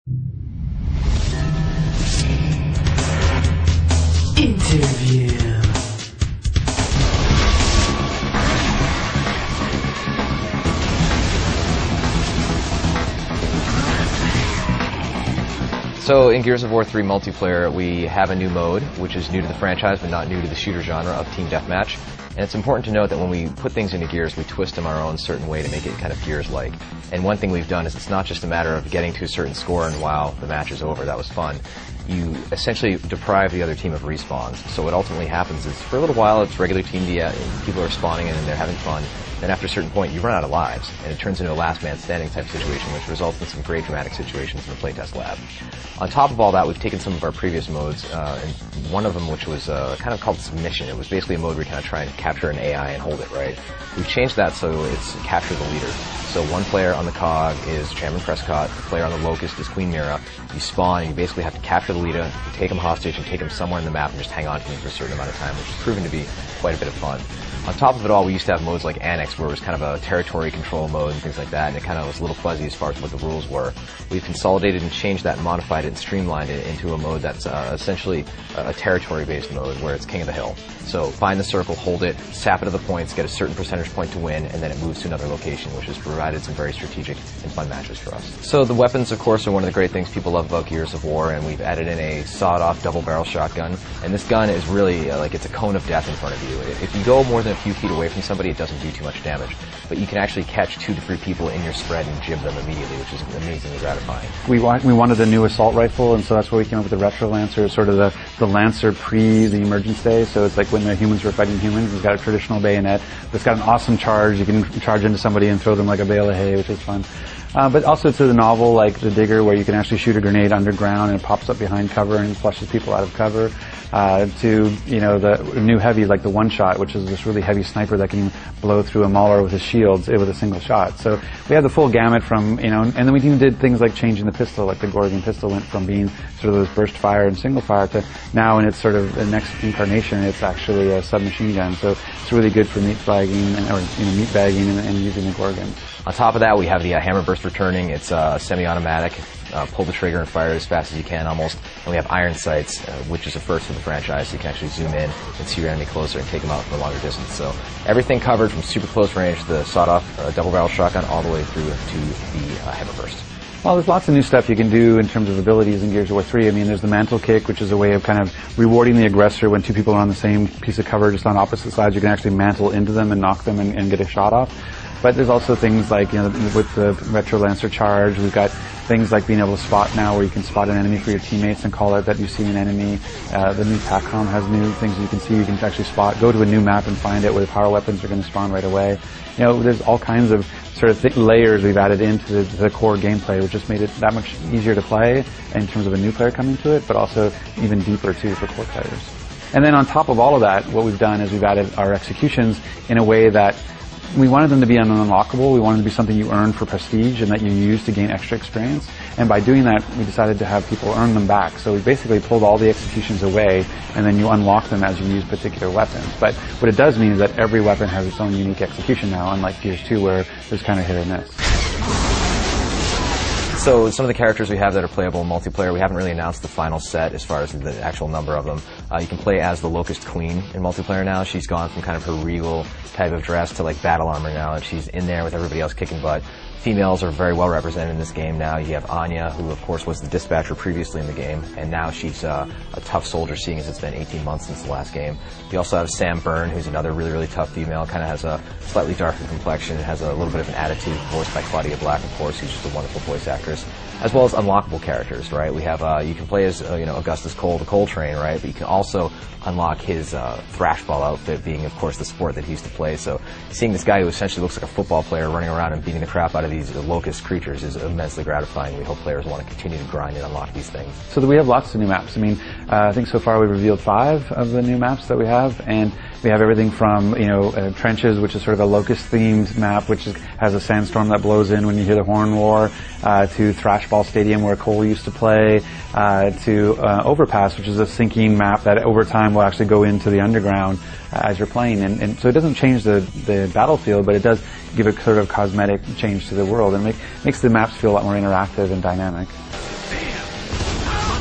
Interview. So in Gears of War 3 multiplayer, we have a new mode, which is new to the franchise, but not new to the shooter genre of Team Deathmatch. And it's important to note that when we put things into Gears, we twist them our own certain way to make it kind of Gears-like. And one thing we've done is it's not just a matter of getting to a certain score and wow, the match is over, that was fun. You essentially deprive the other team of respawns. So what ultimately happens is, for a little while, it's regular Team D, people are spawning in and they're having fun. Then after a certain point, you run out of lives, and it turns into a last man standing type situation, which results in some great dramatic situations in the playtest lab. On top of all that, we've taken some of our previous modes, and one of them, which was kind of called Submission. It was basically a mode where you kind of try and capture an AI and hold it, right? We've changed that so it's capture the leader. So one player on the COG is Chairman Prescott, the player on the Locust is Queen Mira. You spawn and you basically have to capture the leader, take him hostage and take him somewhere in the map and just hang on to him for a certain amount of time, which has proven to be quite a bit of fun. On top of it all, we used to have modes like Annex, where it was kind of a territory control mode and things like that, and it kind of was a little fuzzy as far as what the rules were. We've consolidated and changed that and modified it and streamlined it into a mode that's essentially a territory-based mode, where it's king of the hill. So find the circle, hold it, sap it to the points, get a certain percentage point to win, and then it moves to another location, which has provided some very strategic and fun matches for us. So the weapons, of course, are one of the great things people love about Gears of War, and we've added in a sawed-off double-barrel shotgun. And this gun is really like it's a cone of death in front of you. If you go more than a few feet away from somebody, it doesn't do too much damage. But you can actually catch 2 to 3 people in your spread and jib them immediately, which is amazingly gratifying. We wanted a new assault rifle, and so that's where we came up with the Retro Lancer, sort of the Lancer pre the Emergence Day. So it's like when the humans were fighting humans. It's got a traditional bayonet, but it's got an awesome charge. You can charge into somebody and throw them like a bale of hay, which is fun. But also to the novel like the Digger, where you can actually shoot a grenade underground and it pops up behind cover and flushes people out of cover. To the new heavy like the One Shot, which is this really heavy sniper that can blow through a mauler with his shields with a single shot. So we had the full gamut from and then we even did things like changing the pistol, like the Gorgon pistol went from being sort of those burst fire and single fire to now in its sort of the next incarnation, it's actually a submachine gun. So it's really good for meat bagging meat bagging and using the Gorgon. On top of that, we have the Hammer Burst returning. It's semi-automatic. Pull the trigger and fire as fast as you can almost. And we have iron sights, which is a first for the franchise, so you can actually zoom in and see your enemy closer and take them out from a longer distance. So everything covered from super close range, the sawed-off double-barrel shotgun, all the way through to the Hammer Burst. Well, there's lots of new stuff you can do in terms of abilities in Gears of War 3. I mean, there's the mantle kick, which is a way of kind of rewarding the aggressor when 2 people are on the same piece of cover, just on opposite sides. You can actually mantle into them and knock them and get a shot off. But there's also things like, with the Retro Lancer charge, we've got things like being able to spot now, where you can spot an enemy for your teammates and call out that you see an enemy. The new TACCOM has new things you can see. You can actually spot, go to a new map and find it where the power weapons are going to spawn right away. There's all kinds of sort of layers we've added into the core gameplay, which just made it that much easier to play in terms of a new player coming to it, but also even deeper too for core players. And then on top of all of that, what we've done is we've added our executions in a way that we wanted them to be unlockable. We wanted them to be something you earn for prestige and that you use to gain extra experience. And by doing that, we decided to have people earn them back. So we basically pulled all the executions away, and then you unlock them as you use particular weapons. But what it does mean is that every weapon has its own unique execution now, unlike Gears 2, where there's kind of hit or miss. So some of the characters we have that are playable in multiplayer, we haven't really announced the final set as far as the actual number of them. You can play as the Locust Queen in multiplayer now. She's gone from kind of her regal type of dress to like battle armor now, and she's in there with everybody else kicking butt. Females are very well represented in this game now. You have Anya, who of course was the dispatcher previously in the game, and now she's a tough soldier, seeing as it's been 18 months since the last game. You also have Sam Byrne, who's another really, really tough female, kind of has a slightly darker complexion and has a little bit of an attitude, voiced by Claudia Black, of course, who's just a wonderful voice actress. As well as unlockable characters, right? We have, you can play as, Augustus Cole, the Coal Train, right? But you can also unlock his thrashball outfit, being, of course, the sport that he used to play. So seeing this guy who essentially looks like a football player running around and beating the crap out of these locust creatures is immensely gratifying. We hope players want to continue to grind and unlock these things. So we have lots of new maps. I mean, I think so far we've revealed 5 of the new maps that we have, and we have everything from, Trenches, which is sort of a locust-themed map, which has a sandstorm that blows in when you hear the horn roar, to Thrashball Stadium, where Cole used to play, to Overpass, which is a sinking map that over time will actually go into the underground as you're playing. And so it doesn't change the battlefield, but it does give a sort of cosmetic change to the world, and makes the maps feel a lot more interactive and dynamic.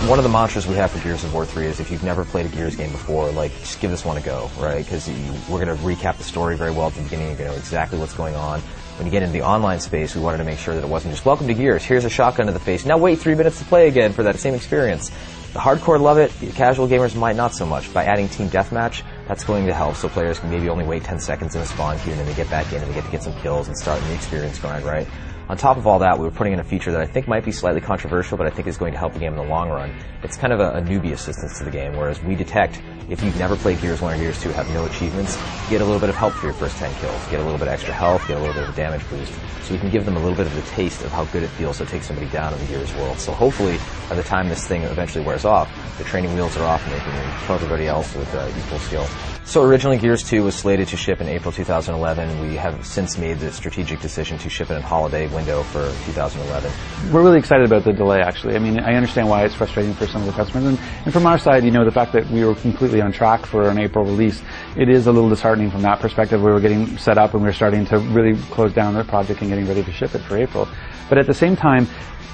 one of the mantras we have for Gears of War 3 is if you've never played a Gears game before, like, just give this one a go, right? Because we're going to recap the story very well at the beginning. You're going to know exactly what's going on. When you get into the online space, we wanted to make sure that it wasn't just, welcome to Gears, here's a shotgun to the face, now wait 3 minutes to play again for that same experience. The hardcore love it, the casual gamers might not so much. By adding Team Deathmatch, that's going to help, so players can maybe only wait 10 seconds in a spawn queue, and then they get back in and they get to get some kills and start the experience grind, right? On top of all that, we were putting in a feature that I think might be slightly controversial, but I think is going to help the game in the long run. It's kind of a newbie assistance to the game, whereas we detect if you've never played Gears 1 or Gears 2, have no achievements, you get a little bit of help for your first 10 kills. You get a little bit of extra health, get a little bit of a damage boost. So we can give them a little bit of the taste of how good it feels to take somebody down in the Gears world. So hopefully, by the time this thing eventually wears off, the training wheels are off and they can kill everybody else with equal skill. So originally Gears 2 was slated to ship in April 2011. We have since made the strategic decision to ship it in holiday window for 2011. We're really excited about the delay, actually. I mean, I understand why it's frustrating for some of the customers. And from our side, you know, the fact that we were completely on track for an April release, it is a little disheartening from that perspective. We were getting set up and we were starting to really close down the project and getting ready to ship it for April. But at the same time,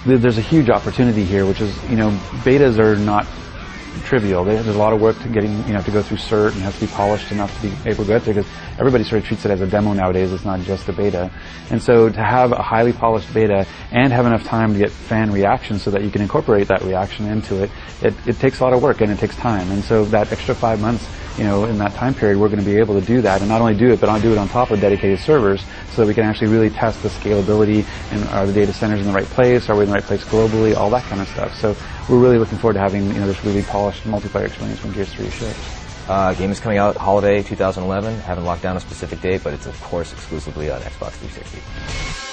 there's a huge opportunity here, which is, you know, betas are not trivial. There's a lot of work to getting, you know, to go through cert and has to be polished enough to be able to go there, because everybody sort of treats it as a demo nowadays. It's not just a beta. And so to have a highly polished beta and have enough time to get fan reaction so that you can incorporate that reaction into it, it takes a lot of work and it takes time. And so that extra 5 months, you know, in that time period, we're going to be able to do that, and not only do it, but I'll do it on top of dedicated servers so that we can actually really test the scalability and are the data centers in the right place, are we in the right place globally, all that kind of stuff. So we're really looking forward to having, you know, this really polished multiplayer experience when Gears 3 ships. Game is coming out holiday 2011. Haven't locked down a specific date, but it's of course exclusively on Xbox 360.